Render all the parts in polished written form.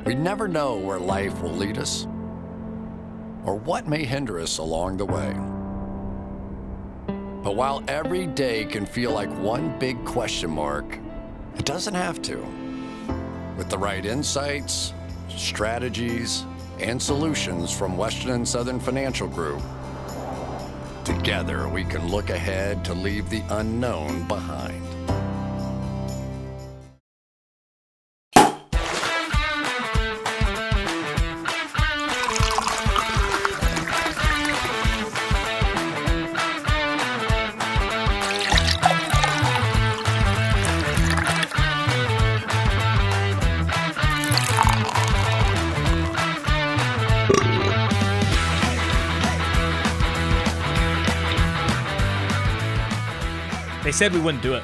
We never know where life will lead us or what may hinder us along the way. But while every day can feel like one big question mark, it doesn't have to. With the right insights, strategies, and solutions from Western and Southern Financial Group, together we can look ahead to leave the unknown behind. They said we wouldn't do it.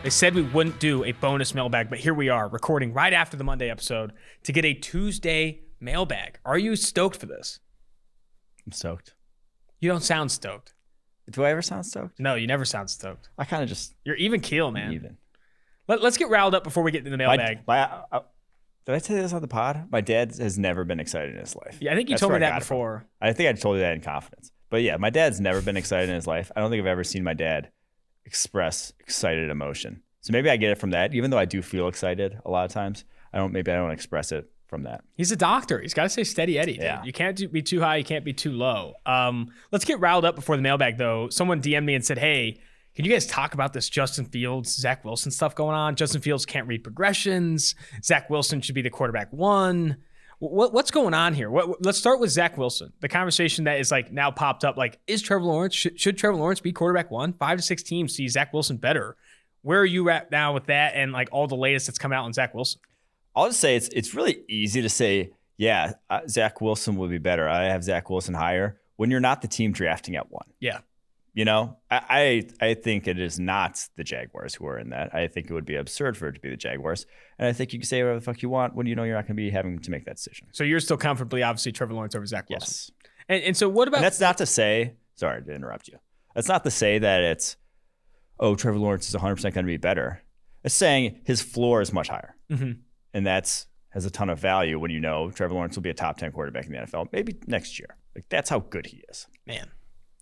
They said we wouldn't do a bonus mailbag, but here we are recording right after the Monday episode to get a Tuesday mailbag. Are you stoked for this? I'm stoked. You don't sound stoked. Do I ever sound stoked? No, you never sound stoked. I kind of just... You're even keel, man. Even. Let's get riled up before we get to the mailbag. Did I tell you this on the pod? My dad has never been excited in his life. Yeah, I think you told me that before. I think I told you that in confidence. But yeah, my dad's never been excited in his life. I don't think I've ever seen my dad express excited emotion. So maybe I get it from that, even though I do feel excited a lot of times. I don't express it from that. He's a doctor. He's got to say steady Eddie. Yeah. Dude. You can't be too high. You can't be too low. Let's get riled up before the mailbag, though. Someone DM'd me and said, hey, can you guys talk about this Justin Fields, Zach Wilson stuff going on? Justin Fields can't read progressions. Zach Wilson should be the quarterback one. What's going on here? Let's start with Zach Wilson. The conversation that is like now popped up, like, is Trevor Lawrence, should Trevor Lawrence be quarterback one? 5 to 6 teams see Zach Wilson better. Where are you at now with that and like all the latest that's come out on Zach Wilson? I'll just say it's really easy to say, yeah, Zach Wilson will be better. I have Zach Wilson higher when you're not the team drafting at 1. Yeah. You know, I think it is not the Jaguars who are in that. I think it would be absurd for it to be the Jaguars. And I think you can say whatever the fuck you want when you know you're not going to be having to make that decision. So you're still comfortably, obviously, Trevor Lawrence over Zach Wilson. Yes. And so what about... And that's not to say... Sorry to interrupt you. That's not to say that it's, Trevor Lawrence is 100% going to be better. It's saying his floor is much higher. Mm-hmm. And that's has a ton of value when you know Trevor Lawrence will be a top 10 quarterback in the NFL, maybe next year. Like, that's how good he is. Man.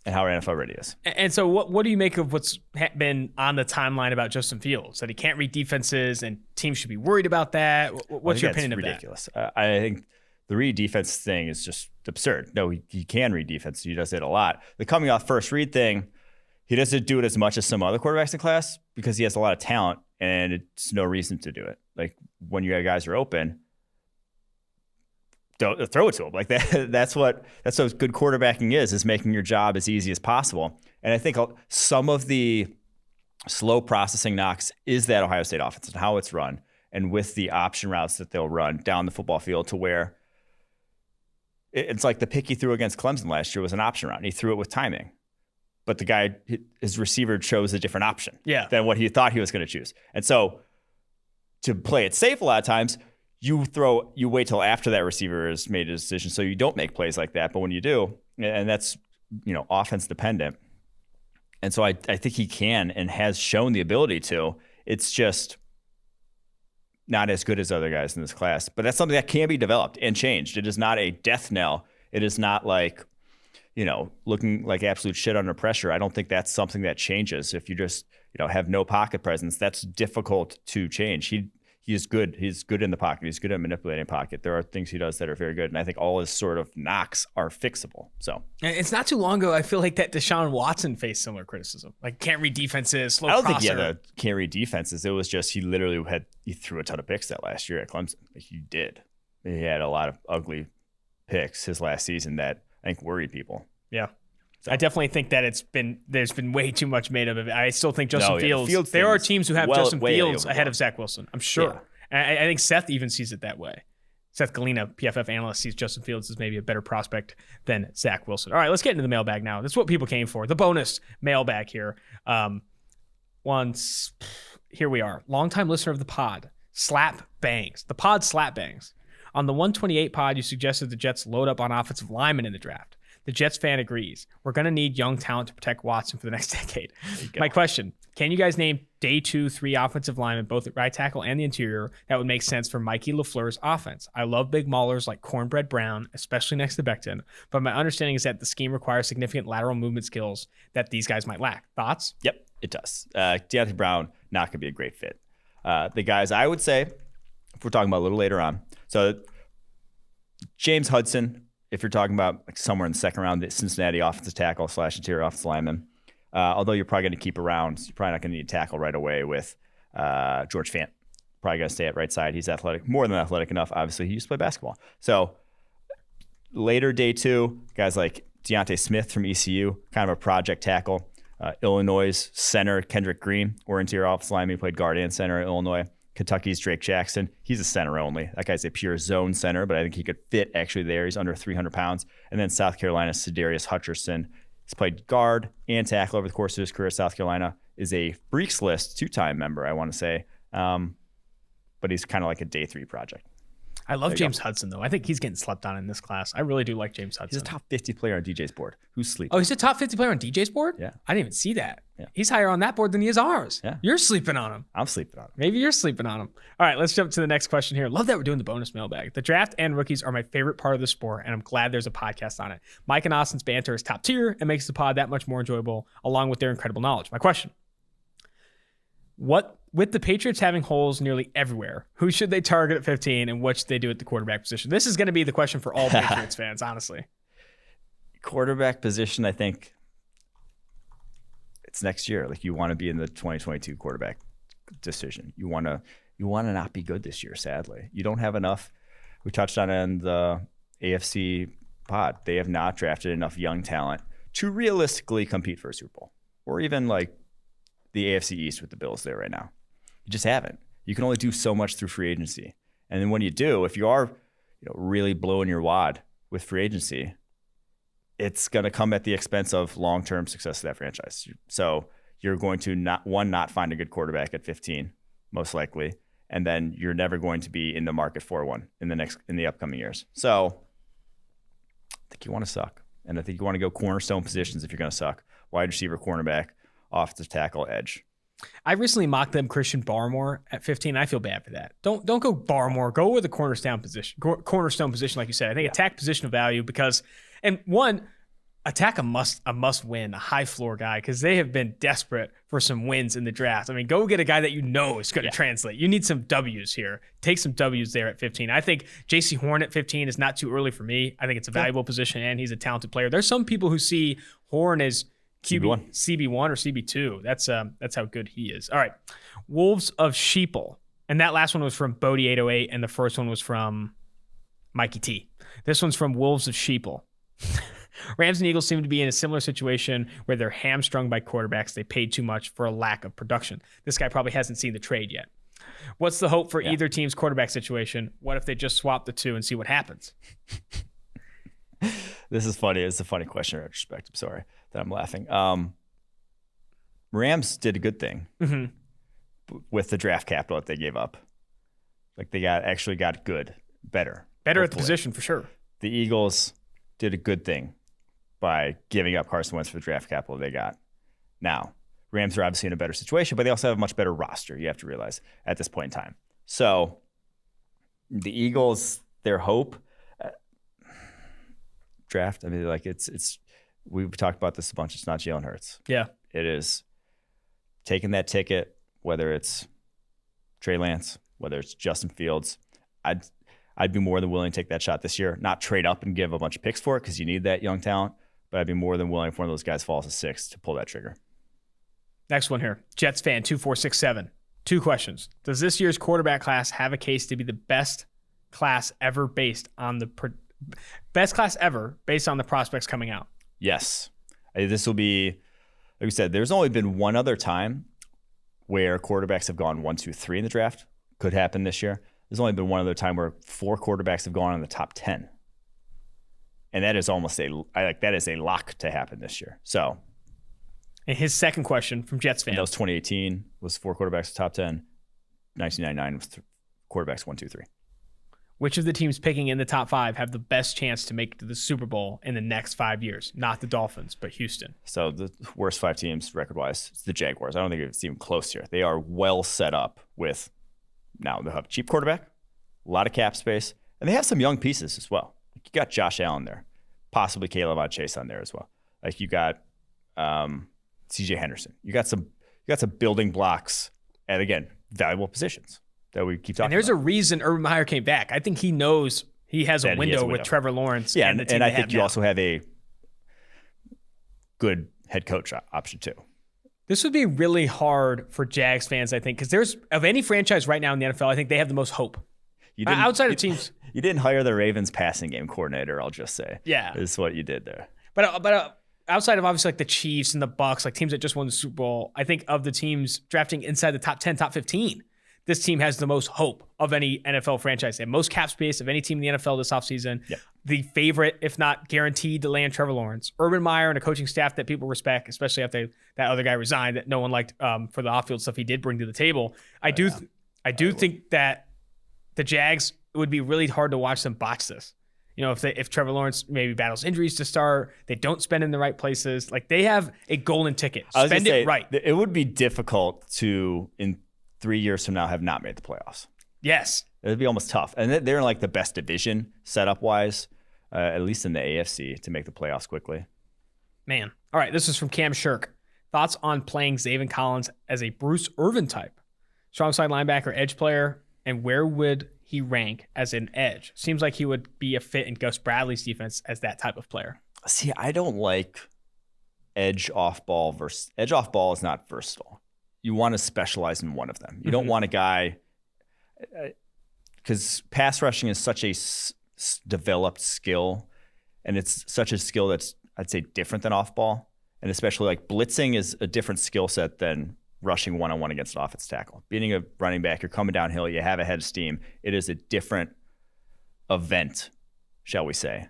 And how NFL ready is. And so what do you make of what's been on the timeline about Justin Fields? That he can't read defenses and teams should be worried about that? What's your opinion of ridiculous. That? I think the read defense thing is just absurd. No, he can read defense. He does it a lot. The coming off first read thing, he doesn't do it as much as some other quarterbacks in class because he has a lot of talent and it's no reason to do it. Like when you guys are open, don't throw it to him like that. That's what good quarterbacking is making your job as easy as possible. And I think some of the slow processing knocks is that Ohio State offense and how it's run, and with the option routes that they'll run down the football field to where it's like the pick he threw against Clemson last year was an option route. And he threw it with timing, but the guy, his receiver, chose a different option than what he thought he was going to choose. And so to play it safe a lot of times, you wait till after that receiver has made a decision, so you don't make plays like that. But when you do, and that's offense dependent, and so I think he can and has shown the ability to. It's just not as good as other guys in this class. But that's something that can be developed and changed. It is not a death knell. It is not like looking like absolute shit under pressure. I don't think that's something that changes if you just have no pocket presence. That's difficult to change. He is good. He's good in the pocket. He's good at manipulating pocket. There are things he does that are very good. And I think all his sort of knocks are fixable. So it's not too long ago, I feel like that Deshaun Watson faced similar criticism. Like can't read defenses, slow crosser. I don't think he had can't read defenses. It was just he threw a ton of picks that last year at Clemson. Like he did. He had a lot of ugly picks his last season that I think worried people. Yeah. So. I definitely think that there's been way too much made of it. I still think Justin Fields there are teams who have Justin Fields ahead of Zach Wilson. I'm sure. Yeah. I think Seth even sees it that way. Seth Galina, PFF analyst, sees Justin Fields as maybe a better prospect than Zach Wilson. All right, let's get into the mailbag now. This is what people came for. The bonus mailbag here. Here we are. Longtime listener of the pod, Slap Bangs. The pod Slap Bangs. On the 128 pod, you suggested the Jets load up on offensive linemen in the draft. The Jets fan agrees. We're going to need young talent to protect Watson for the next decade. My question, can you guys name day 2, 3 offensive linemen, both at right tackle and the interior, that would make sense for Mikey LaFleur's offense? I love big maulers like Cornbread Brown, especially next to Becton, but my understanding is that the scheme requires significant lateral movement skills that these guys might lack. Thoughts? Yep, it does. Deontay Brown, not going to be a great fit. The guys I would say, if we're talking about a little later on, so James Hudson, if you're talking about like somewhere in the second round, the Cincinnati offensive tackle / interior offensive lineman, although you're probably going to keep around, you're probably not going to need a tackle right away with George Fant. Probably going to stay at right side. He's athletic, more than athletic enough. Obviously, he used to play basketball. So later day 2, guys like Deontay Smith from ECU, kind of a project tackle. Illinois' center, Kendrick Green, or interior offensive lineman, he played guard and center at Illinois. Kentucky's Drake Jackson, he's a center only. That guy's a pure zone center, but I think he could fit actually there. He's under 300 pounds. And then South Carolina's Sedarius Hutcherson. He's played guard and tackle over the course of his career. South Carolina is a Freaks List 2-time member, I want to say. But he's kind of like a day 3 project. I love James Hudson, though. I think he's getting slept on in this class. I really do like James Hudson. He's a top 50 player on DJ's board. Who's sleeping? Oh, he's a top 50 player on DJ's board? Yeah. I didn't even see that. Yeah. He's higher on that board than he is ours. Yeah. You're sleeping on him. I'm sleeping on him. Maybe you're sleeping on him. All right, let's jump to the next question here. Love that we're doing the bonus mailbag. The draft and rookies are my favorite part of the sport, and I'm glad there's a podcast on it. Mike and Austin's banter is top tier and makes the pod that much more enjoyable, along with their incredible knowledge. My question. With the Patriots having holes nearly everywhere, who should they target at 15 and what should they do at the quarterback position? This is going to be the question for all Patriots fans, honestly. Quarterback position, I think it's next year. Like, you want to be in the 2022 quarterback decision. You want to not be good this year, sadly. You don't have enough. We touched on it in the AFC pod. They have not drafted enough young talent to realistically compete for a Super Bowl, or even like the AFC East with the Bills there right now. You just haven't. You can only do so much through free agency. And then when you do, if you are really blowing your wad with free agency, it's going to come at the expense of long-term success of that franchise. So you're going to not find a good quarterback at 15, most likely. And then you're never going to be in the market for one in the upcoming years. So I think you want to suck. And I think you want to go cornerstone positions if you're going to suck. Wide receiver, cornerback, offensive tackle, edge. I recently mocked them Christian Barmore at 15. I feel bad for that. Don't go Barmore. Go with a cornerstone position, like you said. I think attack position of value because, and one, attack a must win, a high floor guy, because they have been desperate for some wins in the draft. I mean, go get a guy that you know is going to translate. You need some W's here. Take some W's there at 15. I think J.C. Horn at 15 is not too early for me. I think it's a valuable position, and he's a talented player. There's some people who see Horn as CB1 or CB2. That's how good he is. All right. Wolves of Sheeple. And that last one was from Bodie808, and the first one was from Mikey T. This one's from Wolves of Sheeple. Rams and Eagles seem to be in a similar situation where they're hamstrung by quarterbacks. They paid too much for a lack of production. This guy probably hasn't seen the trade yet. What's the hope for either team's quarterback situation? What if they just swap the two and see what happens? This is funny. It's a funny question in retrospect. I'm sorry that I'm laughing. Rams did a good thing with the draft capital that they gave up. Like, they actually got better at the position for sure. The Eagles did a good thing by giving up Carson Wentz for the draft capital they got. Now, Rams are obviously in a better situation, but they also have a much better roster, you have to realize, at this point in time. So the Eagles, their hope, draft, I mean, like, it's we've talked about this a bunch. It's not Jalen Hurts. Yeah. It is taking that ticket, whether it's Trey Lance, whether it's Justin Fields. I'd be more than willing to take that shot this year. Not trade up and give a bunch of picks for it because you need that young talent, but I'd be more than willing if one of those guys falls to 6 to pull that trigger. Next one here. Jets fan 2467. 2 questions. Does this year's quarterback class have a case to be the best class ever based on the prospects coming out? Yes. This will be, like we said, there's only been one other time where quarterbacks have gone 1, 2, 3 in the draft. Could happen this year. There's only been one other time where 4 quarterbacks have gone in the top 10. And that is that is a lock to happen this year. So. And his second question from Jets fan. That was 2018, was 4 quarterbacks top 10. 1999 was quarterbacks 1, 2, 3. which of the teams picking in the top 5 have the best chance to make it to the Super Bowl in the next 5 years? Not the Dolphins, but Houston. So the worst 5 teams record-wise, it's the Jaguars. I don't think it's even close here. They are well set up with, now they'll have a cheap quarterback, a lot of cap space, and they have some young pieces as well. Like, you got Josh Allen there, possibly Caleb Chase on there as well. Like, you got CJ Henderson. You got some building blocks at, again, valuable positions that we keep talking about. And there's a reason Urban Meyer came back. I think he knows he has a window with Trevor Lawrence. Yeah, and I think you also have a good head coach option too. This would be really hard for Jags fans, I think, because there's, of any franchise right now in the NFL, I think they have the most hope. Outside of teams. You didn't hire the Ravens passing game coordinator, I'll just say. Yeah. Is what you did there. But outside of obviously like the Chiefs and the Bucs, like teams that just won the Super Bowl, I think of the teams drafting inside the top 10, top 15, this team has the most hope of any NFL franchise. They have most cap space of any team in the NFL this offseason. Yep. The favorite, if not guaranteed, to land Trevor Lawrence. Urban Meyer and a coaching staff that people respect, especially after that other guy resigned that no one liked for the off-field stuff he did bring to the table. I do think that the Jags, it would be really hard to watch them botch this. You know, if Trevor Lawrence maybe battles injuries to start, they don't spend in the right places. Like, they have a golden ticket. Spend it right. It would be difficult to, in 3 years from now, have not made the playoffs. Yes. It would be almost tough. And they're in like the best division setup-wise, at least in the AFC, to make the playoffs quickly. Man. All right, this is from Cam Shirk. Thoughts on playing Zaven Collins as a Bruce Irvin type? Strong side linebacker, edge player, and where would he rank as an edge? Seems like he would be a fit in Gus Bradley's defense as that type of player. See, I don't like edge off ball. Edge off ball is not versatile. You want to specialize in one of them. You don't want a guy, because pass rushing is such a developed skill, and it's such a skill that's, I'd say, different than off ball, and especially like blitzing is a different skill set than rushing one-on-one against an offensive tackle. Being a running back, you're coming downhill, you have a head of steam. It is a different event, shall we say,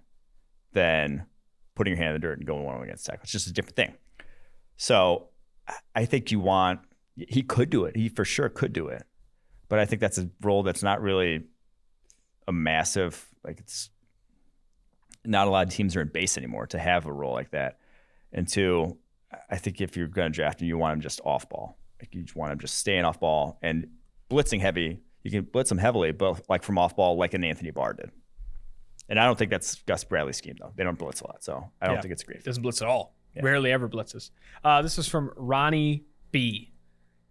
than putting your hand in the dirt and going one-on-one against a tackle. It's just a different thing. So I think he could do it. He for sure could do it. But I think that's a role that's not really a massive, like, it's not a lot of teams are in base anymore to have a role like that. And two, I think if you're going to draft him, you want him just off ball. Like, you just want him just staying off ball and blitzing heavy. You can blitz him heavily, but like from off ball, like an Anthony Barr did. And I don't think that's Gus Bradley's scheme, though. They don't blitz a lot, so I don't think it's great. Doesn't blitz at all. Yeah. Rarely ever blitzes. This is from Ronnie B.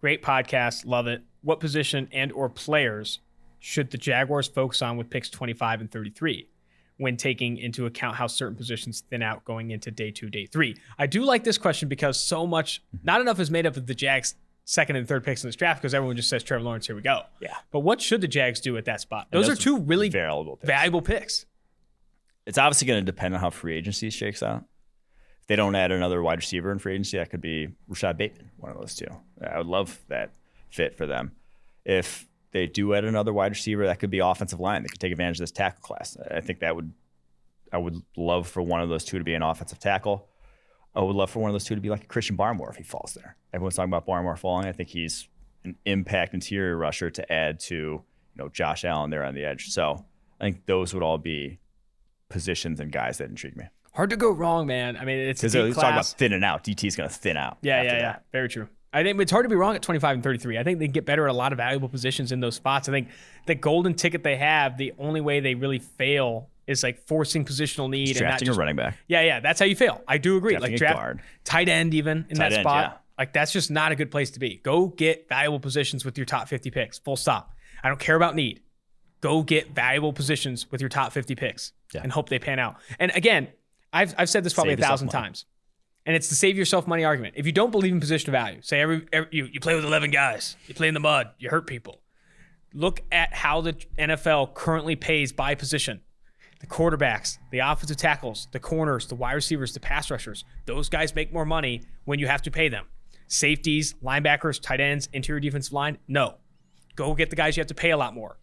Great podcast. Love it. What position and or players should the Jaguars focus on with picks 25 and 33 when taking into account how certain positions thin out going into day 2, day 3? I do like this question because so much, not enough is made up of the Jags' second and third picks in this draft because everyone just says Trevor Lawrence, here we go. Yeah. But what should the Jags do at that spot? Those are two really valuable picks. It's obviously going to depend on how free agency shakes out. If they don't add another wide receiver in free agency, that could be Rashad Bateman, one of those two. I would love that fit for them. If they do add another wide receiver, that could be offensive line. They could take advantage of this tackle class. I think I would love for one of those two to be an offensive tackle. I would love for one of those two to be like a Christian Barmore if he falls there. Everyone's talking about Barmore falling. I think he's an impact interior rusher to add to, Josh Allen there on the edge. So I think those would all be positions and guys that intrigue me. Hard to go wrong, man. I mean, it's a deep class. Because talking about thinning out. DT's going to thin out. Yeah. Very true. I think it's hard to be wrong at 25 and 33. I think they get better at a lot of valuable positions in those spots. I think the golden ticket they have, the only way they really fail is like forcing positional need. Just drafting a running back. Yeah. That's how you fail. I do agree. Drafting like a guard. Tight end even in that spot. Yeah. Like, that's just not a good place to be. Go get valuable positions with your top 50 picks. Full stop. I don't care about need. Go get valuable positions with your top 50 picks and hope they pan out. And again, I've said this probably 1,000 times. And it's the save yourself money argument. If you don't believe in position value, say you play with 11 guys, you play in the mud, you hurt people. Look at how the NFL currently pays by position. The quarterbacks, the offensive tackles, the corners, the wide receivers, the pass rushers. Those guys make more money when you have to pay them. Safeties, linebackers, tight ends, interior defensive line, no. Go get the guys you have to pay a lot more.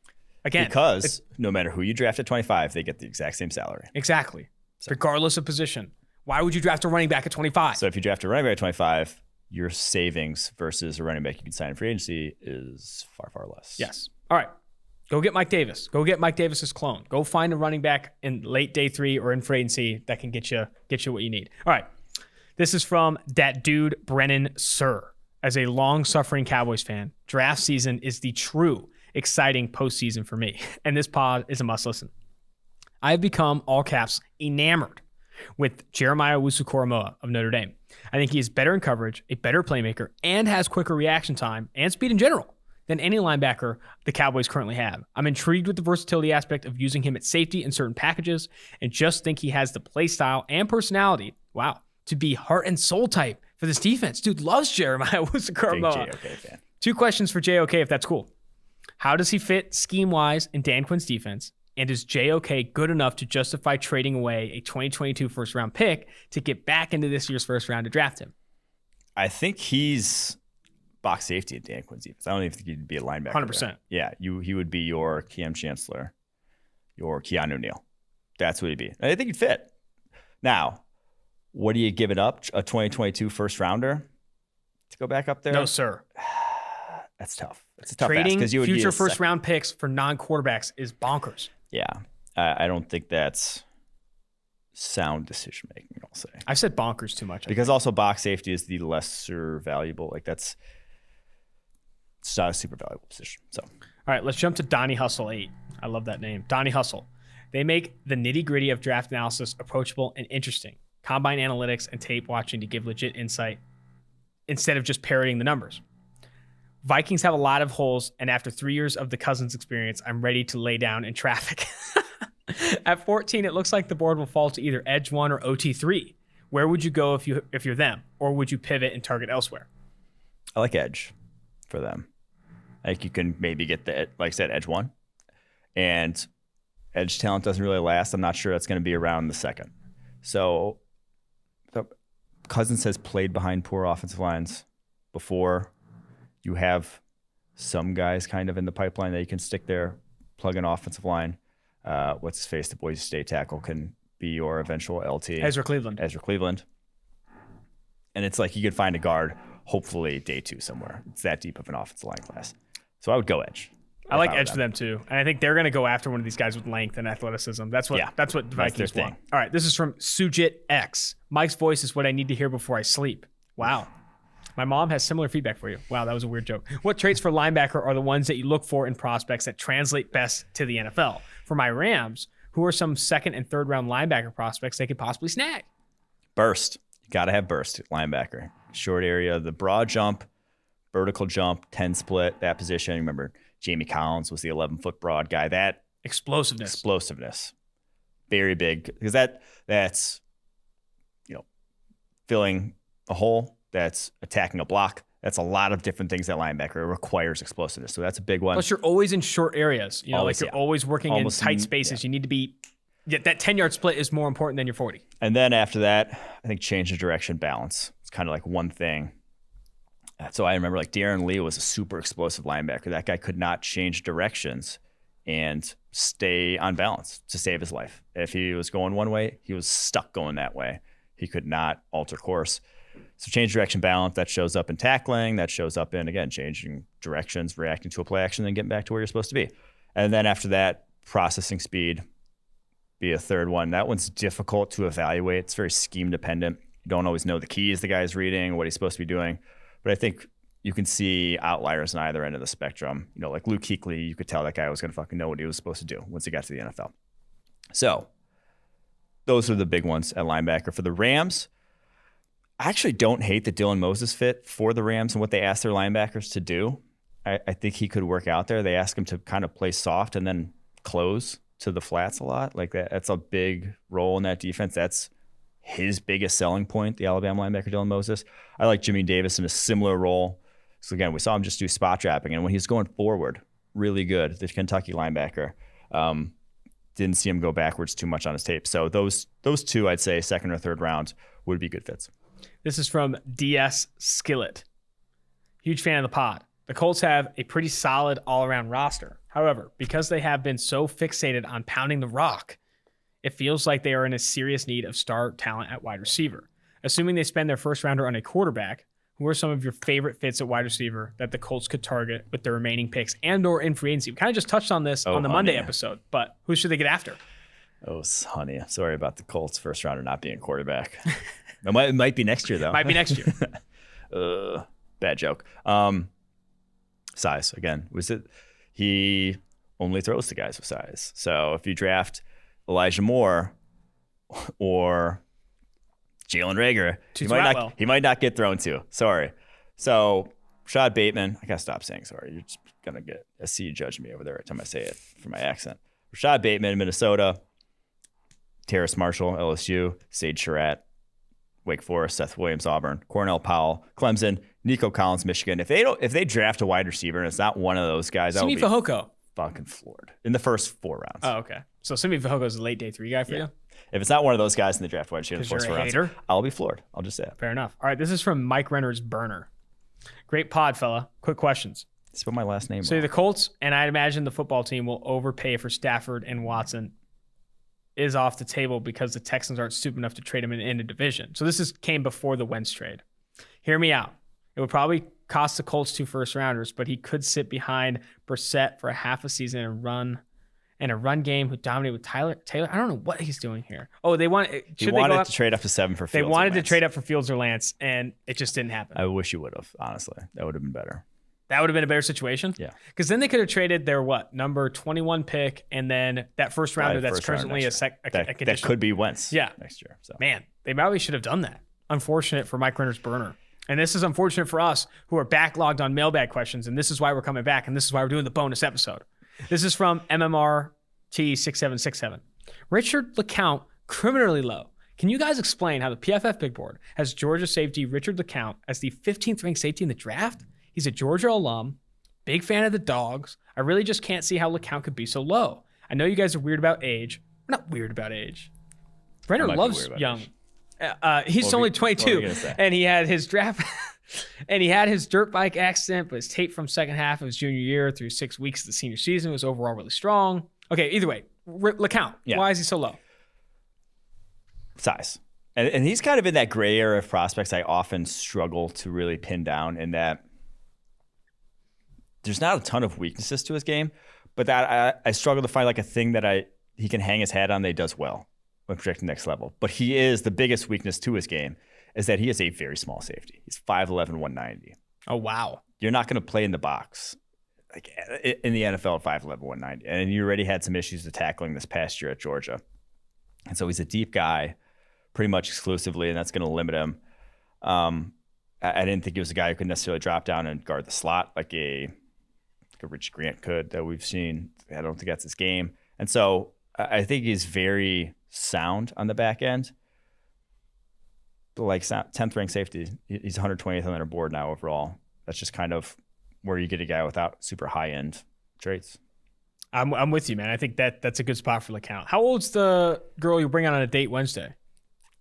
Again, because no matter who you draft at 25, they get the exact same salary. Exactly. So, regardless of position. Why would you draft a running back at 25? So if you draft a running back at 25, your savings versus a running back you can sign in free agency is far, far less. Yes. All right. Go get Mike Davis. Go get Mike Davis's clone. Go find a running back in late day 3 or in free agency that can get you what you need. All right. This is from that dude, Brennan Sir. As a long-suffering Cowboys fan, draft season is the true exciting postseason for me, and this pod is a must-listen. I have become, all caps, enamored with Jeremiah Owusu-Koramoah of Notre Dame. I think he is better in coverage, a better playmaker, and has quicker reaction time and speed in general than any linebacker the Cowboys currently have. I'm intrigued with the versatility aspect of using him at safety in certain packages and just think he has the play style and personality, to be heart and soul type for this defense. Dude loves Jeremiah Owusu-Koramoah. Big JOK fan. 2 questions for JOK if that's cool. How does he fit scheme-wise in Dan Quinn's defense? And is JOK good enough to justify trading away a 2022 first-round pick to get back into this year's first round to draft him? I think he's box safety at Dan Quinn's defense. I don't even think he'd be a linebacker. 100%. There. Yeah, he would be your Cam Chancellor, your Keanu Neal. That's what he'd be. I think he'd fit. Now, what are you giving up? A 2022 first-rounder to go back up there? No, sir. That's tough. It's a tough Trading ask, 'cause you would future be first-round picks for non-quarterbacks is bonkers. Yeah, I don't think that's sound decision making. I'll say I've said bonkers too much. Because also box safety is the lesser valuable. Like it's not a super valuable position. So all right, let's jump to Donnie Hustle 8. I love that name, Donnie Hustle. They make the nitty gritty of draft analysis approachable and interesting. Combine analytics and tape watching to give legit insight instead of just parroting the numbers. Vikings have a lot of holes, and after 3 years of the Cousins experience, I'm ready to lay down in traffic. At 14, it looks like the board will fall to either Edge 1 or OT 3. Where would you go if you're them, or would you pivot and target elsewhere? I like Edge for them. I think you can maybe get the, like I said, Edge 1. And Edge talent doesn't really last. I'm not sure that's going to be around the second. So Cousins has played behind poor offensive lines before. You have some guys kind of in the pipeline that you can stick there, plug an offensive line. What's his face? The Boise State tackle can be your eventual LT. Ezra Cleveland. And it's like you could find a guard, hopefully day 2 somewhere. It's that deep of an offensive line class. So I would go Edge. I like Edge for them too. And I think they're going to go after one of these guys with length and athleticism. That's what the Vikings want. All right, this is from Sujit X. Mike's voice is what I need to hear before I sleep. Wow. My mom has similar feedback for you. Wow, that was a weird joke. What traits for linebacker are the ones that you look for in prospects that translate best to the NFL? For my Rams, who are some second and third round linebacker prospects they could possibly snag? Burst. You got to have burst at linebacker. Short area, the broad jump, vertical jump, 10 split, that position. Remember, Jamie Collins was the 11-foot broad guy. That explosiveness. Very big. Because that's filling a hole. That's attacking a block. That's a lot of different things at linebacker. It requires explosiveness. So that's a big one. Plus, you're always in short areas. You're always working in tight spaces. You need to be that 10-yard split is more important than your 40. And then after that, I think change of direction, balance. It's kind of like one thing. So I remember like Darren Lee was a super explosive linebacker. That guy could not change directions and stay on balance to save his life. If he was going one way, he was stuck going that way. He could not alter course. So change direction, balance, that shows up in tackling. That shows up in, again, changing directions, reacting to a play action, then getting back to where you're supposed to be. And then after that, processing speed be a third one. That one's difficult to evaluate. It's very scheme dependent. You don't always know the keys the guy's reading, what he's supposed to be doing. But I think you can see outliers on either end of the spectrum. Like Luke Kuechly, you could tell that guy was going to fucking know what he was supposed to do once he got to the NFL. So those are the big ones at linebacker. For the Rams, I actually don't hate the Dylan Moses fit for the Rams and what they asked their linebackers to do. I think he could work out there. They ask him to kind of play soft and then close to the flats a lot. Like that's a big role in that defense. That's his biggest selling point, the Alabama linebacker Dylan Moses. I like Jimmy Davis in a similar role. So again, we saw him just do spot trapping, and when he's going forward, really good. The Kentucky linebacker. Didn't see him go backwards too much on his tape. So those two, I'd say, second or third round would be good fits. This is from DS Skillet. Huge fan of the pod. The Colts have a pretty solid all-around roster. However, because they have been so fixated on pounding the rock, it feels like they are in a serious need of star talent at wide receiver. Assuming they spend their first rounder on a quarterback, who are some of your favorite fits at wide receiver that the Colts could target with their remaining picks and or in free agency? We kind of just touched on this on the Monday episode, but who should they get after? Oh, honey. Sorry about the Colts first rounder not being quarterback. It might be next year, though. Might be next year. Bad joke. Size, again. He only throws to guys with size. So if you draft Elijah Moore or Jalen Reagor, he might not get thrown to. Sorry. So Rashad Bateman, I gotta stop saying sorry. You're just gonna get a C judging me over there every time I say it for my accent. Rashad Bateman, Minnesota. Terrace Marshall, LSU. Sage Surratt, Wake Forest. Seth Williams, Auburn. Cornell Powell, Clemson. Nico Collins, Michigan. If they draft a wide receiver and it's not one of those guys, I would be fucking floored in the first 4 rounds. Oh, okay. So Simi Fehoko is a late day 3 guy for you? If it's not one of those guys in the draft wide receiver in the first 4 rounds, I'll be floored. I'll just say it. Fair enough. All right, this is from Mike Renner's Burner. Great pod, fella. Quick questions. Spell my last name. So the Colts, and I'd imagine the football team will overpay for Stafford and Watson, is off the table because the Texans aren't stupid enough to trade him in a division. So this came before the Wentz trade. Hear me out. It would probably cost the Colts 2 first-rounders, but he could sit behind Brissett for a half a season and a run game who dominated with Taylor. I don't know what he's doing here. Oh, they wanted to trade up to 7 for Fields. They wanted to trade up for Fields or Lance, and it just didn't happen. I wish you would have, honestly. That would have been better. That would have been a better situation? Yeah. Because then they could have traded their, number 21 pick, and then that first rounder that's currently a condition. That could be Wentz next year. So. Man, they probably should have done that. Unfortunate for Mike Renner's Burner. And this is unfortunate for us who are backlogged on mailbag questions, and this is why we're coming back, and this is why we're doing the bonus episode. This is from MMRT6767. Richard LeCount, criminally low. Can you guys explain how the PFF big board has Georgia safety Richard LeCount as the 15th ranked safety in the draft? He's a Georgia alum, big fan of the Dogs. I really just can't see how LeCount could be so low. I know you guys are weird about age. We're not weird about age. Brenner loves young. He's only 22, and he had his draft, and he had his dirt bike accident, but his tape from second half of his junior year through 6 weeks of the senior season was overall really strong. Okay, either way, LeCount, why is he so low? Size. And he's kind of in that gray area of prospects I often struggle to really pin down, in that there's not a ton of weaknesses to his game, but that I struggle to find like a thing that he can hang his hat on that he does well when projecting next level. But he is, the biggest weakness to his game is that he is a very small safety. He's 5'11", 190. Oh, wow. You're not going to play in the box like in the NFL at 5'11", 190. And you already had some issues with tackling this past year at Georgia. And so he's a deep guy pretty much exclusively, and that's going to limit him. I didn't think he was a guy who could necessarily drop down and guard the slot like a Rich Grant could that we've seen. I don't think that's his game. And so I think he's very sound on the back end. But like 10th ranked safety, he's 120th on their board now overall. That's just kind of where you get a guy without super high end traits. I'm with you, man. I think that's a good spot for LeCount. How old's the girl you bring on a date Wednesday?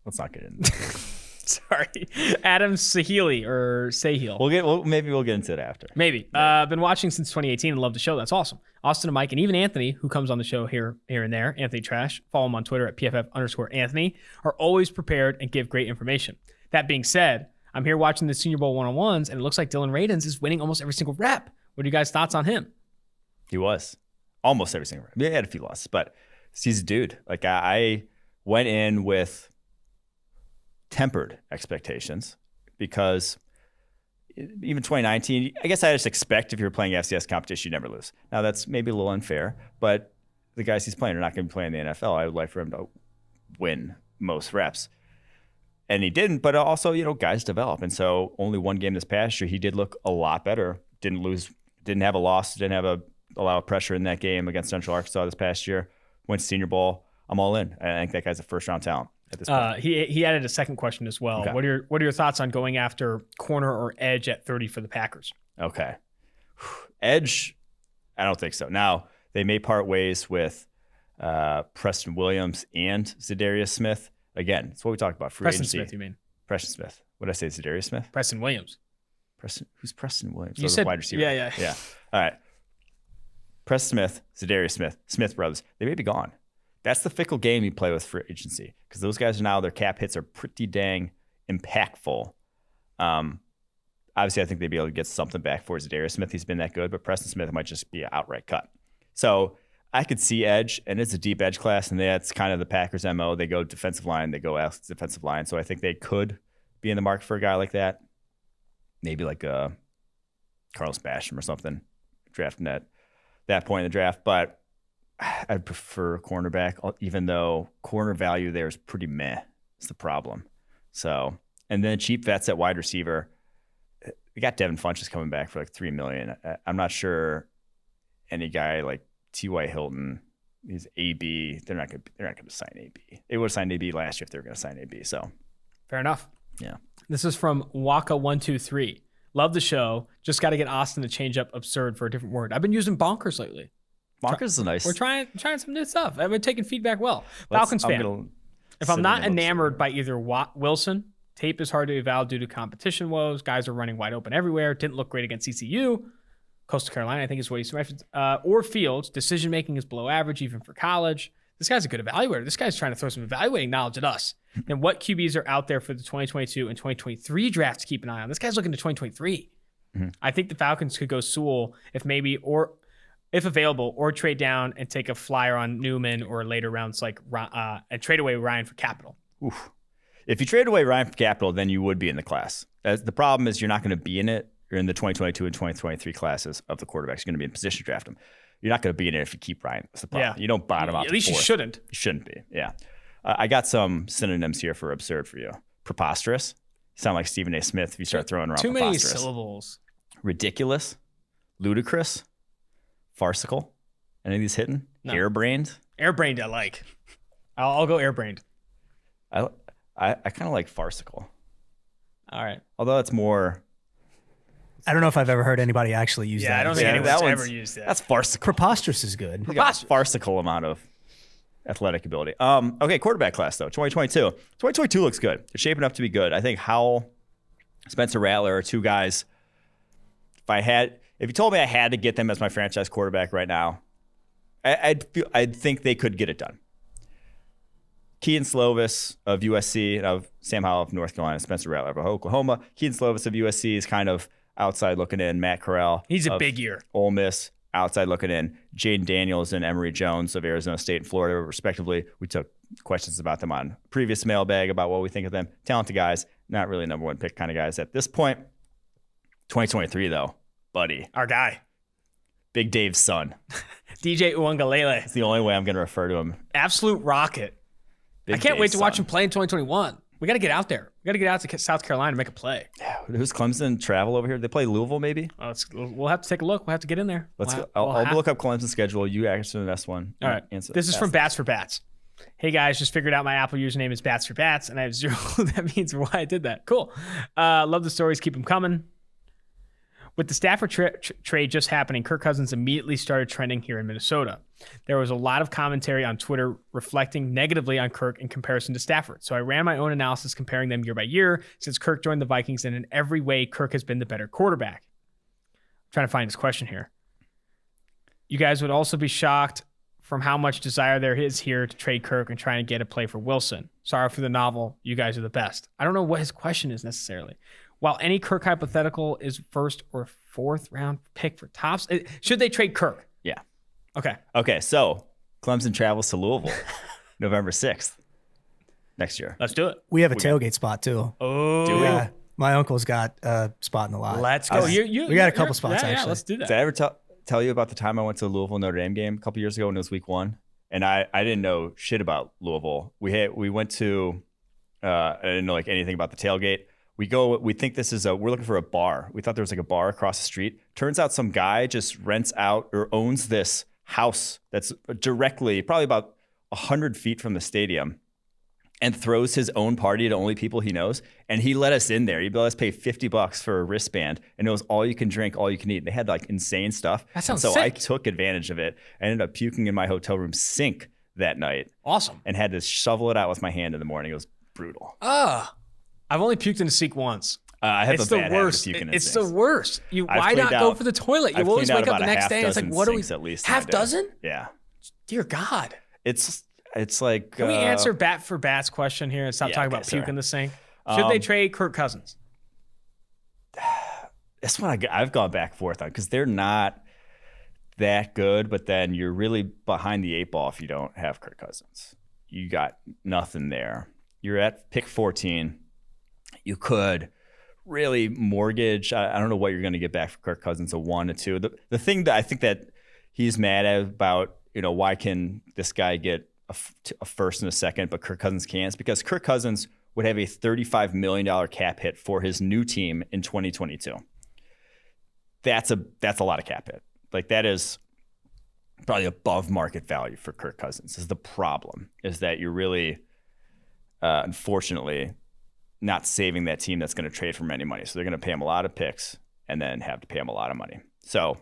Let's not get into that. Sorry, Adam Sahili or Sahil. Maybe we'll get into it after. Maybe. I've been watching since 2018 and love the show. That's awesome. Austin and Mike, and even Anthony, who comes on the show here and there, Anthony Trash, follow him on Twitter at PFF_Anthony, are always prepared and give great information. That being said, I'm here watching the Senior Bowl one-on-ones, and it looks like Dylan Radins is winning almost every single rep. What are you guys' thoughts on him? He was. Almost every single rep. He had a few losses, but he's a dude. Like I went in with tempered expectations because even 2019, I guess I just expect if you're playing FCS competition, you never lose. Now that's maybe a little unfair, but the guys he's playing are not going to be playing in the NFL. I would like for him to win most reps. And he didn't, but also, guys develop. And so only one game this past year, he did look a lot better. Didn't lose, didn't have a loss, didn't have a lot of pressure in that game against Central Arkansas this past year. Went to Senior Bowl. I'm all in. I think that guy's a first-round talent at this point. He added a second question as well. Okay. What are your thoughts on going after corner or edge at 30 for the Packers? Okay. Edge, I don't think so. Now, they may part ways with Preston Williams and Zadarius Smith. Again, it's what we talked about. Preston Smith, you mean? Preston Smith. What did I say? Zadarius Smith? Preston Williams. Who's Preston Williams? You said wide receiver. Yeah. All right. Preston Smith, Zadarius Smith brothers. They may be gone. That's the fickle game you play with free agency, because those guys are now, their cap hits are pretty dang impactful. Obviously, I think they'd be able to get something back for Zadarius Smith. He's been that good, but Preston Smith might just be an outright cut. So I could see edge, and it's a deep edge class, and that's kind of the Packers' MO. They go defensive line, they go defensive line. So I think they could be in the market for a guy like that. Maybe like Carlos Basham or something, drafting at that point in the draft. But I'd prefer cornerback, even though corner value there is pretty meh. It's the problem. So, and then cheap vets at wide receiver. We got Devin Funchess coming back for like $3 million. I'm not sure any guy like T.Y. Hilton, he's AB. They're not going to sign AB. They would have signed AB last year if they were going to sign AB. So, fair enough. Yeah. This is from Waka123. Love the show. Just got to get Austin to change up absurd for a different word. I've been using bonkers lately. Bonkers is nice. We're trying some new stuff. I've been taking feedback well. Falcons fan. If I'm not enamored by either Wilson, tape is hard to eval due to competition woes. Guys are running wide open everywhere. Didn't look great against CCU. Coastal Carolina, I think is what he's referenced. Or Fields. Decision making is below average even for college. This guy's a good evaluator. This guy's trying to throw some evaluating knowledge at us. And what QBs are out there for the 2022 and 2023 drafts to keep an eye on? This guy's looking to 2023. Mm-hmm. I think the Falcons could go Sewell if available, or trade down and take a flyer on Newman or later rounds and trade away Ryan for capital. Oof. If you trade away Ryan for capital, then you would be in the class. The problem is you're not going to be in it. You're in the 2022 and 2023 classes of the quarterbacks. You're going to be in position to draft them. You're not going to be in it if you keep Ryan. That's the problem. Yeah. You don't bottom out. At least you shouldn't. You shouldn't be. Yeah. I got some synonyms here for absurd for you. Preposterous. You sound like Stephen A. Smith if you start throwing around too preposterous. Many syllables. Ridiculous. Ludicrous. Farcical. Any of these hitting? No. Airbrained. Airbrained I like. I'll go airbrained. I kind of like farcical. All right. Although it's more... I don't know if I've ever heard anybody actually use that. Yeah, I don't think anyone's ever used that. That's farcical. Preposterous is good. Farcical amount of athletic ability. Okay, quarterback class, though. 2022. 2022 looks good. It's shaping up to be good. I think Howell, Spencer Rattler are two guys. If you told me I had to get them as my franchise quarterback right now, I'd think they could get it done. Keaton Slovis of USC and of Sam Howell of North Carolina, Spencer Rattler of Oklahoma. Keaton Slovis of USC is kind of outside looking in. Matt Corral. He's a big year. Ole Miss, outside looking in. Jaden Daniels and Emory Jones of Arizona State and Florida, respectively. We took questions about them on previous mailbag about what we think of them. Talented guys, not really number one pick kind of guys at this point. 2023, though, buddy. Our guy. Big Dave's son. DJ Uwangalele. It's the only way I'm going to refer to him. Absolute rocket. Big I can't Dave's wait to watch son. him play in 2021. We got to get out there. We got to get out to South Carolina and make a play. Yeah, who's Clemson travel over here? They play Louisville, maybe? We'll have to take a look. We'll have to get in there. Let's go. I'll look up Clemson's schedule. You answer the next one. All right. This is from Bats for Bats. Hey, guys, just figured out my Apple username is Bats for Bats, and I have zero clue that means or why I did that. Cool. Love the stories. Keep them coming. With the Stafford trade just happening, Kirk Cousins immediately started trending here in Minnesota. There was a lot of commentary on Twitter reflecting negatively on Kirk in comparison to Stafford. So I ran my own analysis comparing them year by year since Kirk joined the Vikings, and in every way, Kirk has been the better quarterback. I'm trying to find this question here. You guys would also be shocked from how much desire there is here to trade Kirk and trying to get a play for Wilson. Sorry for the novel. You guys are the best. I don't know what his question is necessarily. While any Kirk hypothetical is first or fourth round pick for tops, should they trade Kirk? Yeah. Okay, so Clemson travels to Louisville November 6th next year. Let's do it. We have a tailgate spot too. Oh, do we? Yeah, my uncle's got a spot in the lot. Let's go. We got a couple spots actually. Yeah, let's do that. Did I ever tell you about the time I went to the Louisville Notre Dame game a couple years ago when it was week 1? And I didn't know shit about Louisville. We went to I didn't know like anything about the tailgate. We think this is we're looking for a bar. We thought there was like a bar across the street. Turns out some guy just rents out or owns this house that's directly, probably about 100 feet from the stadium, and throws his own party to only people he knows. And he let us in there. He let us pay $50 for a wristband, and it was all you can drink, all you can eat. They had like insane stuff. That sounds so sick. I took advantage of it. I ended up puking in my hotel room sink that night. Awesome. And had to shovel it out with my hand in the morning. It was brutal. I've only puked in a sink once. I have It's a the bad habit of worst. puking in It's sinks. the worst. Why cleaned not go out- for the toilet? You I've always cleaned out wake up about the a next half day and it's like, dozen what do we? sinks at least in a Half day. dozen? Yeah. Dear God. It's like. Can we answer Bat for Bat's question here and stop talking about puke in the sink? Should they trade Kirk Cousins? that's what I've gone back and forth on, because they're not that good, but then you're really behind the 8 ball if you don't have Kirk Cousins. You got nothing there. You're at pick 14. You could really mortgage. I don't know what you're going to get back for Kirk Cousins, a 1, a 2. The thing that I think that he's mad at about, why can this guy get a first and a second, but Kirk Cousins can't? It's because Kirk Cousins would have a $35 million cap hit for his new team in 2022. That's a lot of cap hit. Like, that is probably above market value for Kirk Cousins. Is the problem, is that you're really, unfortunately, not saving that team that's going to trade for many money. So they're going to pay him a lot of picks and then have to pay him a lot of money. So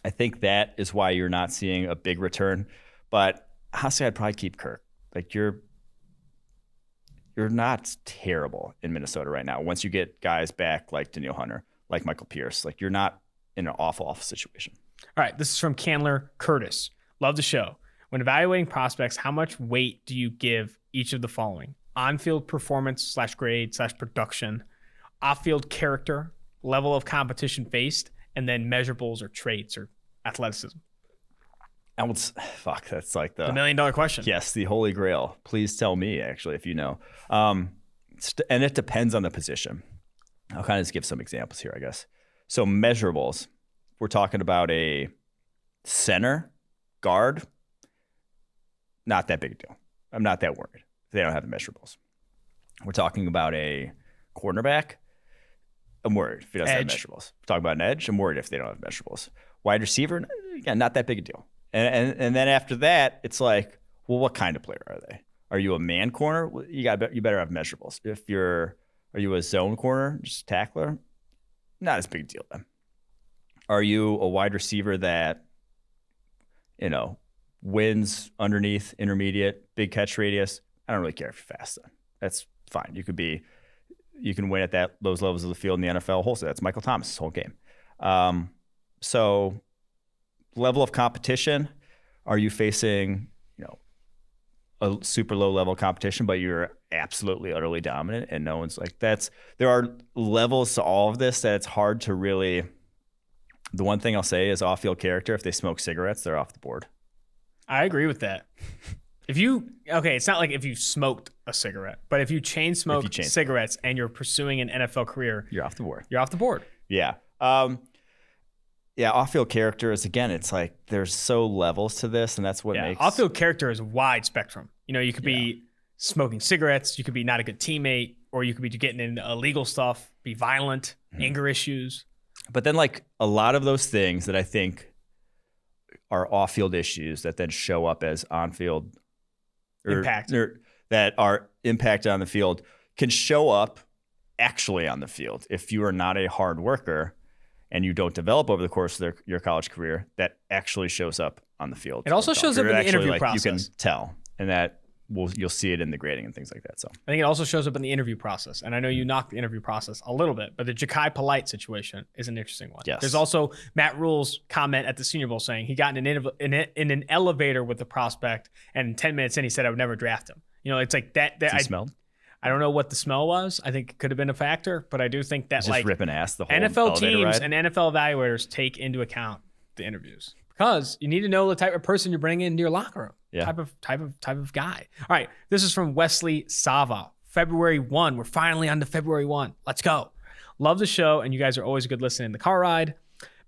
I think that is why you're not seeing a big return. But honestly, I'd probably keep Kirk. Like, you're not terrible in Minnesota right now. Once you get guys back like Danielle Hunter, like Michael Pierce, like, you're not in an awful situation. All right, this is from Candler Curtis. Love the show. When evaluating prospects, how much weight do you give each of the following? On-field performance / grade / production, off-field character, level of competition faced, and then measurables or traits or athleticism. That's like the $1 million question. Yes, the holy grail. Please tell me, actually, if you know. And it depends on the position. I'll kind of just give some examples here, I guess. So measurables, we're talking about a center, guard, not that big a deal. I'm not that worried if they don't have the measurables. We're talking about a cornerback, I'm worried if he doesn't have measurables. We're talking about an edge, I'm worried if they don't have measurables. Wide receiver, again, not that big a deal. And then after that, it's like, well, what kind of player are they? Are you a man corner? You better have measurables. Are you a zone corner, just tackler? Not as big a deal then. Are you a wide receiver that, wins underneath, intermediate, big catch radius? I don't really care if you're fast then. That's fine. You can win at those levels of the field in the NFL wholesale. That's Michael Thomas' whole game. So level of competition, are you facing, a super low level competition, but you're absolutely utterly dominant and no one's like there are levels to all of this that it's hard to really. The one thing I'll say is off-field character. If they smoke cigarettes, they're off the board. I agree with that. It's not like if you smoked a cigarette, but if you chain smoke cigarettes and you're pursuing an NFL career, you're off the board. Yeah. Yeah, off-field character is, again, it's like there's so levels to this, and that's what makes... Off-field character is a wide spectrum. You could be smoking cigarettes, you could be not a good teammate, or you could be getting into illegal stuff, be violent, anger issues. But then, like, a lot of those things that I think are off-field issues that then show up as on-field... impact. Or that are impacted on the field can show up actually on the field. If you are not a hard worker and you don't develop over the course of your college career, that actually shows up on the field. It also shows up in the interview process. You can tell, and that you'll see it in the grading and things like that. So I think it also shows up in the interview process. And I know you knocked the interview process a little bit, but the Ja'Kai Polite situation is an interesting one. Yes. There's also Matt Rule's comment at the Senior Bowl saying he got in an elevator with the prospect, and 10 minutes in, he said, I would never draft him. It's like that. He smelled? I don't know what the smell was. I think it could have been a factor, but I do think that just ripping ass the whole NFL teams ride. and NFL evaluators take into account the interviews because you need to know the type of person you're bringing into your locker room. Yeah. Type of guy. All right. This is from Wesley Sava. February 1. We're finally on to February 1. Let's go. Love the show, and you guys are always a good listen in the car ride.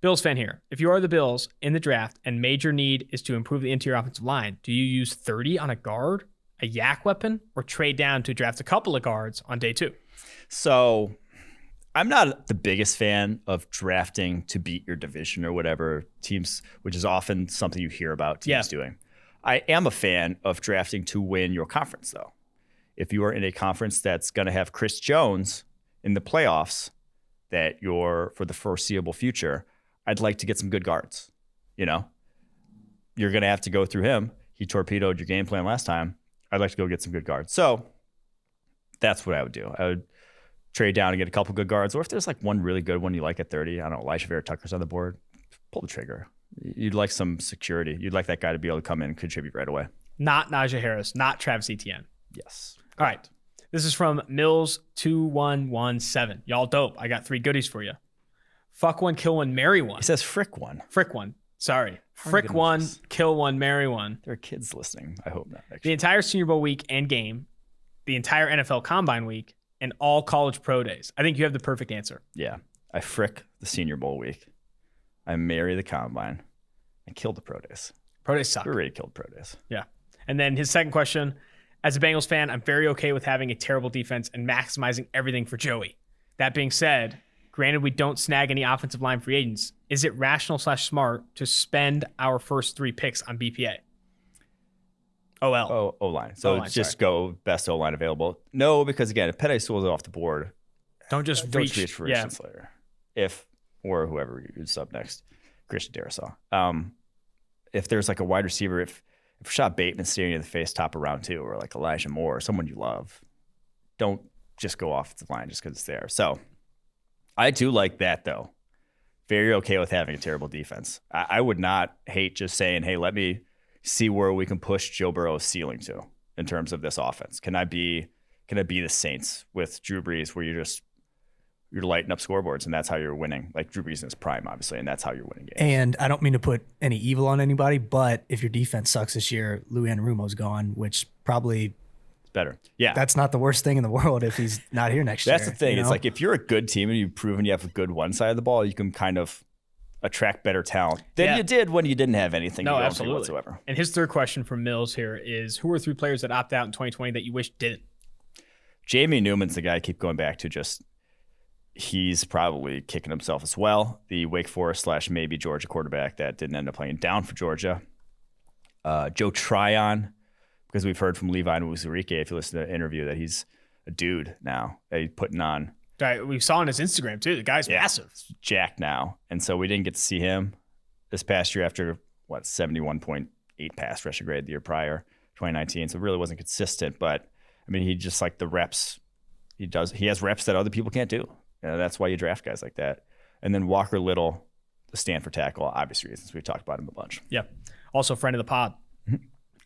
Bills fan here. If you are the Bills in the draft and major need is to improve the interior offensive line, do you use 30 on a guard, a yak weapon, or trade down to draft a couple of guards on day 2? So I'm not the biggest fan of drafting to beat your division or whatever teams, which is often something you hear about teams doing. I am a fan of drafting to win your conference, though. If you are in a conference that's going to have Chris Jones in the playoffs, that you're for the foreseeable future, I'd like to get some good guards. You're going to have to go through him. He torpedoed your game plan last time. I'd like to go get some good guards. So that's what I would do. I would trade down and get a couple good guards. Or if there's like one really good one you like at 30, I don't know, Elijah Vera Tucker's on the board, pull the trigger. You'd like some security. You'd like that guy to be able to come in and contribute right away. Not Najee Harris, not Travis Etienne. Yes. All right. This is from Mills2117. Y'all dope. I got 3 goodies for you. Fuck one, kill one, marry one. He says frick one. Frick one. Sorry. How Frick good one, was this? kill one, marry one. There are kids listening. I hope not. The Actually. entire Senior Bowl week and game, the entire NFL Combine week, and all college pro days. I think you have the perfect answer. Yeah. I frick the Senior Bowl week. I marry the combine. I kill the pro days. Pro days suck. We already killed pro days. Yeah. And then his second question, as a Bengals fan, I'm very okay with having a terrible defense and maximizing everything for Joey. That being said, granted we don't snag any offensive line free agents, is it rational/smart to spend our first 3 picks on BPA? OL. Oh, O-line. So O-line, just go best O-line available. No, because again, if Penei Sewell's off the board, Don't just don't reach. reach for Yeah. Christian Slater. Or whoever is up next, Christian Darrisaw. If there's like a wide receiver, if Rashad Bateman's staring you in the face top of round 2, or like Elijah Moore, or someone you love, don't just go off the line just because it's there. So I do like that though. Very okay with having a terrible defense. I would not hate just saying, hey, let me see where we can push Joe Burrow's ceiling to in terms of this offense. Can I be the Saints with Drew Brees, where you're lighting up scoreboards and that's how you're winning? Like Drew Brees in his prime, obviously, and that's how you're winning games. And I don't mean to put any evil on anybody, but if your defense sucks this year, Louis Anarumo's gone, which probably It's better. Yeah. that's not the worst thing in the world if he's not here next year. That's the thing. you It's know? like if you're a good team and you've proven you have a good one side of the ball, you can kind of attract better talent than you did when you didn't have anything No, to go absolutely. through whatsoever. And his third question from Mills here is, who are 3 players that opt out in 2020 that you wish didn't? Jamie Newman's the guy I keep going back to. He's probably kicking himself as well. The Wake Forest / maybe Georgia quarterback that didn't end up playing down for Georgia. Joe Tryon, because we've heard from Levi and Uzurike, if you listen to the interview, that he's a dude now that he's putting on. Right, we saw on his Instagram too. The guy's massive. Jacked now. And so we didn't get to see him this past year after, 71.8 pass rushing grade the year prior, 2019. So it really wasn't consistent. But, I mean, he just like the reps. He has reps that other people can't do. That's why you draft guys like that. And then Walker Little, the Stanford tackle, obvious reasons. We've talked about him a bunch. Yeah. Also friend of the pod.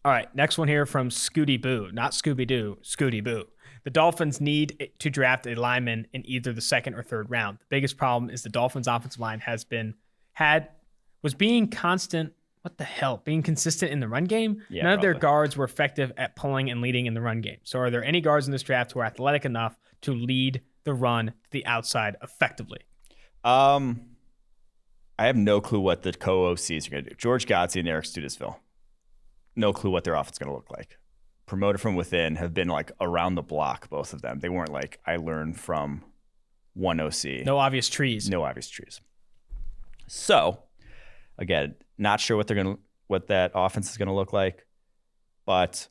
All right, next one here from Scooty Boo. Not Scooby-Doo, Scooty Boo. The Dolphins need to draft a lineman in either the 2nd or 3rd round. The biggest problem is the Dolphins' offensive line was being consistent in the run game. Yeah, None of their probably. guards were effective at pulling and leading in the run game. So are there any guards in this draft who are athletic enough to lead the run to the outside effectively? I have no clue what the co-OCs are going to do. George Godsey and Eric Studesville. No clue what their offense is going to look like. Promoted from within, have been like around the block, both of them. They weren't like, I learned from one OC. No obvious trees. No obvious trees. So, again, not sure what that offense is going to look like, but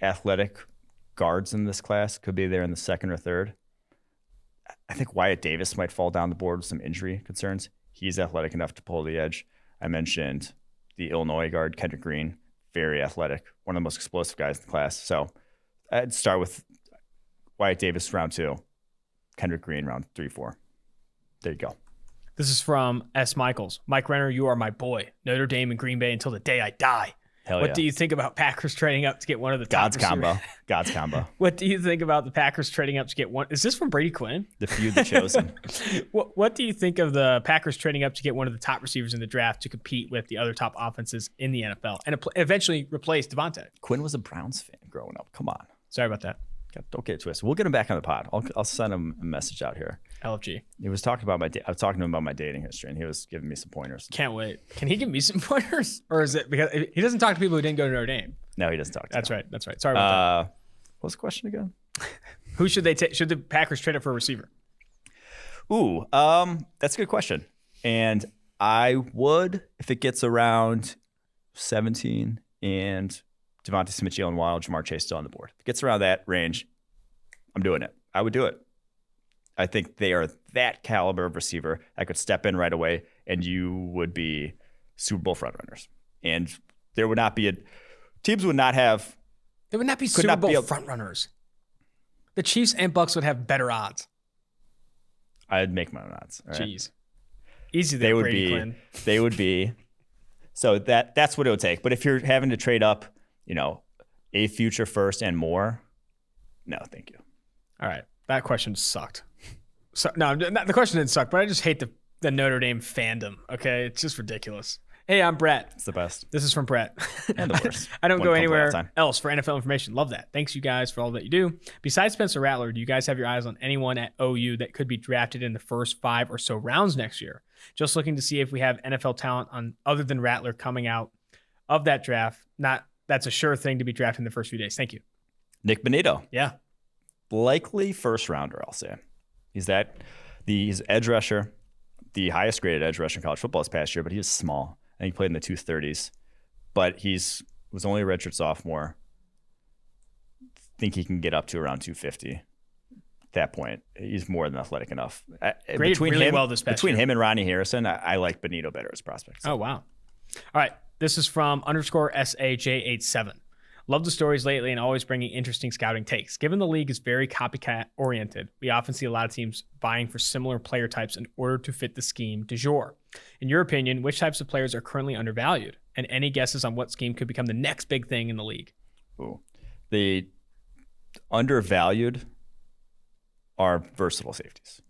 athletic guards in this class could be there in the 2nd or 3rd. I think Wyatt Davis might fall down the board with some injury concerns. He's athletic enough to pull the edge. I mentioned the Illinois guard, Kendrick Green, very athletic, one of the most explosive guys in the class. So I'd start with Wyatt Davis round 2, Kendrick Green round 3, 4. There you go. This is from S. Michaels. Mike Renner, you are my boy. Notre Dame and Green Bay until the day I die. Hell What yeah. do you think about Packers trading up to get one of the top God's combo. God's combo. What do you think about the Packers trading up to get one? Is this from Brady Quinn? The feud, the chosen. What do you think of the Packers trading up to get one of the top receivers in the draft to compete with the other top offenses in the NFL and eventually replace Devontae? Quinn was a Browns fan growing up. Come on. Sorry about that. Don't get it twisted. We'll get him back on the pod. I'll send him a message out here. LFG. He was talking about I was talking to him about my dating history, and he was giving me some pointers. Can't wait. Can he give me some pointers? Or is it because he doesn't talk to people who didn't go to Notre Dame? No, he doesn't talk to That's me. right. That's right. Sorry about that. What's the question again? Who should they take? Should the Packers trade up for a receiver? Ooh, that's a good question. And I would, if it gets around 17 and Devontae Smith, Jalen Wild, Jamar Chase still on the board. If it gets around that range, I'm doing it. I would do it. I think they are that caliber of receiver that could step in right away, and you would be Super Bowl frontrunners. And there would not be teams would not have. They would not be Could Super not Bowl be a- front runners. The Chiefs and Bucks would have better odds. I'd make my own odds. All right? Jeez. Easy there, Brady Quinn. They would be. So that's what it would take. But if you're having to trade up, a future first and more, no, thank you. All right. That question sucked. So, no, the question didn't suck, but I just hate the the Notre Dame fandom. Okay, it's just ridiculous. Hey, I'm Brett. It's the best. This is from Brett. And the worst. I don't One go complaint anywhere all the time. else for NFL information. Love that. Thanks, you guys, for all that you do. Besides Spencer Rattler, do you guys have your eyes on anyone at OU that could be drafted in the first 5 or so rounds next year? Just looking to see if we have NFL talent on other than Rattler coming out of that draft. That's a sure thing to be drafted in the first few days. Thank you. Nick Bonito. Yeah. Likely first rounder, I'll say. He's edge rusher, the highest graded edge rusher in college football this past year, but he was small. I think he played in the 230s, but was only a redshirt sophomore. Think he can get up to around 250. At that point, he's more than athletic enough. Between him and Ronnie Harrison, I like Bonito better as prospects. Oh, wow. All right. This is from _SAJ87. Love the stories lately and always bringing interesting scouting takes. Given the league is very copycat oriented, we often see a lot of teams vying for similar player types in order to fit the scheme du jour. In your opinion, which types of players are currently undervalued? And any guesses on what scheme could become the next big thing in the league? Ooh. The undervalued are versatile safeties.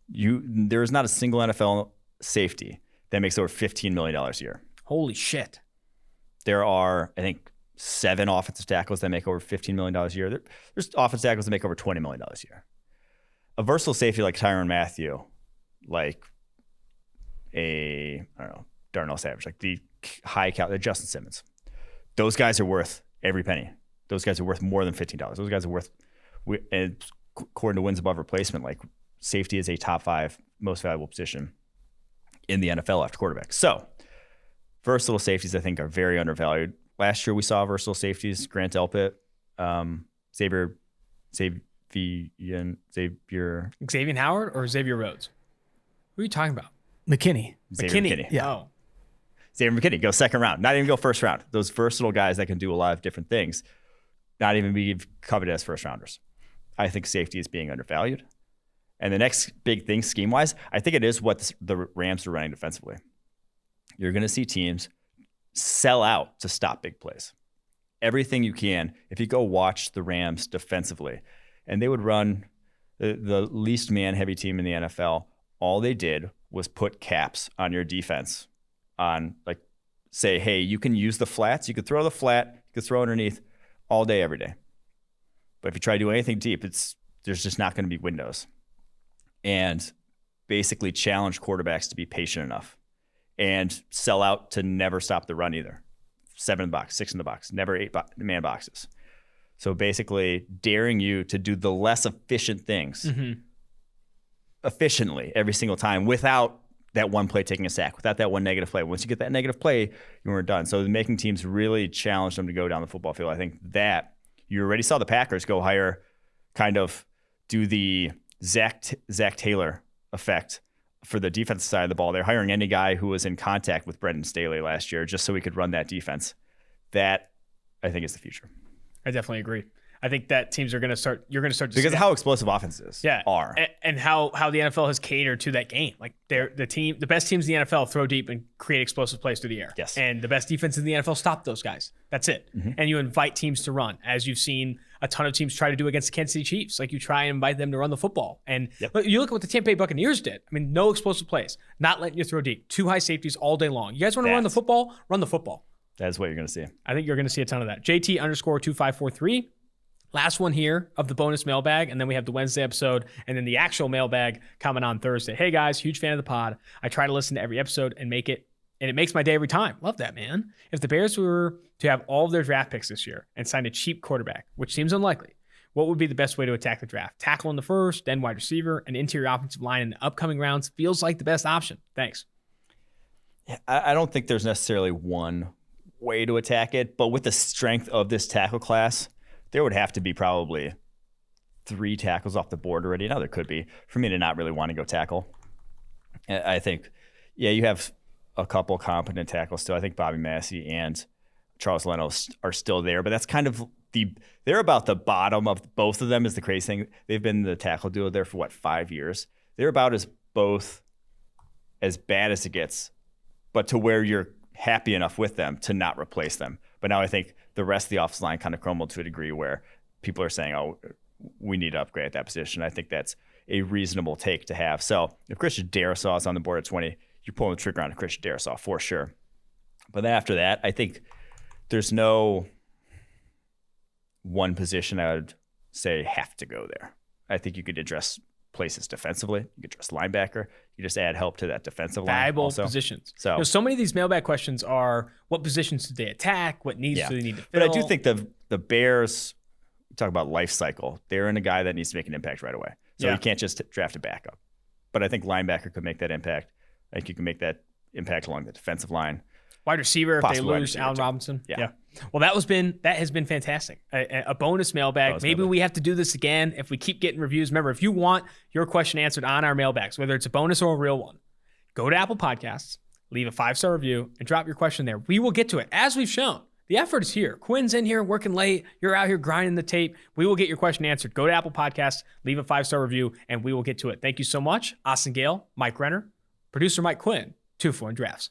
There is not a single NFL safety that makes over $15 million a year. Holy shit. There are, I think, 7 offensive tackles that make over $15 million a year. There's offensive tackles that make over $20 million a year. A versatile safety like Tyrann Mathieu, like Darnell Savage, like the Justin Simmons. Those guys are worth every penny. Those guys are worth more than $15. Those guys are worth, and according to wins above replacement, like safety is a top 5 most valuable position in the NFL after quarterback. So versatile safeties, I think, are very undervalued. Last year, we saw versatile safeties: Grant Delpit, Xavier Howard or Xavier Rhodes? Who are you talking about? McKinney. McKinney. Yeah. Oh. Xavier McKinney, go second round. Not even go first round. Those versatile guys that can do a lot of different things, not even be coveted as first rounders. I think safety is being undervalued. And the next big thing, scheme-wise, I think it is what the Rams are running defensively. You're going to see teams sell out to stop big plays. Everything you can. If you go watch the Rams defensively, and they would run the least man-heavy team in the NFL, all they did was put caps on your defense on, like, say, hey, you can use the flats. You could throw the flat. You could throw underneath all day, every day. But if you try to do anything deep, there's just not going to be windows. And basically challenge quarterbacks to be patient enough and sell out to never stop the run either. 7 in the box, 6 in the box, never 8-man boxes. So basically daring you to do the less efficient things efficiently every single time without that one play taking a sack, without that one negative play. Once you get that negative play, you were done. So making teams really challenge them to go down the football field. I think that you already saw the Packers go hire, kind of do the Zach Taylor effect for the defensive side of the ball. They're hiring any guy who was in contact with Brendan Staley last year just so we could run that defense. That, I think, is the future. I definitely agree. I think that teams are going to start. You're going to start to because of how explosive offenses are, and how the NFL has catered to that game. Like the best teams in the NFL throw deep and create explosive plays through the air. Yes, and the best defense in the NFL stop those guys. That's it. And you invite teams to run, as you've seen a ton of teams try to do against the Kansas City Chiefs. Like you try and invite them to run the football. And you look at what the Tampa Bay Buccaneers did. I mean, no explosive plays, not letting you throw deep, 2 high safeties all day long. You guys want to run the football? Run the football. That's what you're going to see. I think you're going to see a ton of that. JT_2543. Last one here of the bonus mailbag, and then we have the Wednesday episode, and then the actual mailbag coming on Thursday. Hey guys, huge fan of the pod. I try to listen to every episode and it makes my day every time. Love that, man. If the Bears were to have all of their draft picks this year and sign a cheap quarterback, which seems unlikely, what would be the best way to attack the draft? Tackle in the first, then wide receiver, and interior offensive line in the upcoming rounds feels like the best option. Thanks. I don't think there's necessarily one way to attack it, but with the strength of this tackle class, there would have to be probably 3 tackles off the board already. Now there could be for me to not really want to go tackle. I think, you have a couple competent tackles still. I think Bobby Massey and Charles Leno are still there, but that's kind of they're about the bottom of both of them is the crazy thing. They've been the tackle duo there for 5 years. They're about as bad as it gets, but to where you're happy enough with them to not replace them. But now I think the rest of the offensive line kind of crumbled to a degree where people are saying, oh, we need to upgrade at that position. I think that's a reasonable take to have. So if Christian Darrisaw is on the board at 20, you're pulling the trigger on a Christian Darrisaw for sure. But then after that, I think there's no one position I would say have to go there. I think you could address places defensively. You could address linebacker. You just add help to that defensive line. Valuable positions. So, so many of these mailbag questions are, what positions do they attack? What needs do they need to fill? But I do think the Bears, talk about life cycle, they're in a guy that needs to make an impact right away. So you can't just draft a backup. But I think linebacker could make that impact. I think you can make that impact along the defensive line. Wide receiver, if they lose receiver, Allen too. Robinson. Yeah. Well, that has been fantastic. A bonus mailbag. Maybe we have to do this again if we keep getting reviews. Remember, if you want your question answered on our mailbags, whether it's a bonus or a real one, go to Apple Podcasts, leave a 5-star review, and drop your question there. We will get to it. As we've shown, the effort is here. Quinn's in here working late. You're out here grinding the tape. We will get your question answered. Go to Apple Podcasts, leave a 5-star review, and we will get to it. Thank you so much. Austin Gale, Mike Renner, producer Mike Quinn, 2-for-1 Drafts.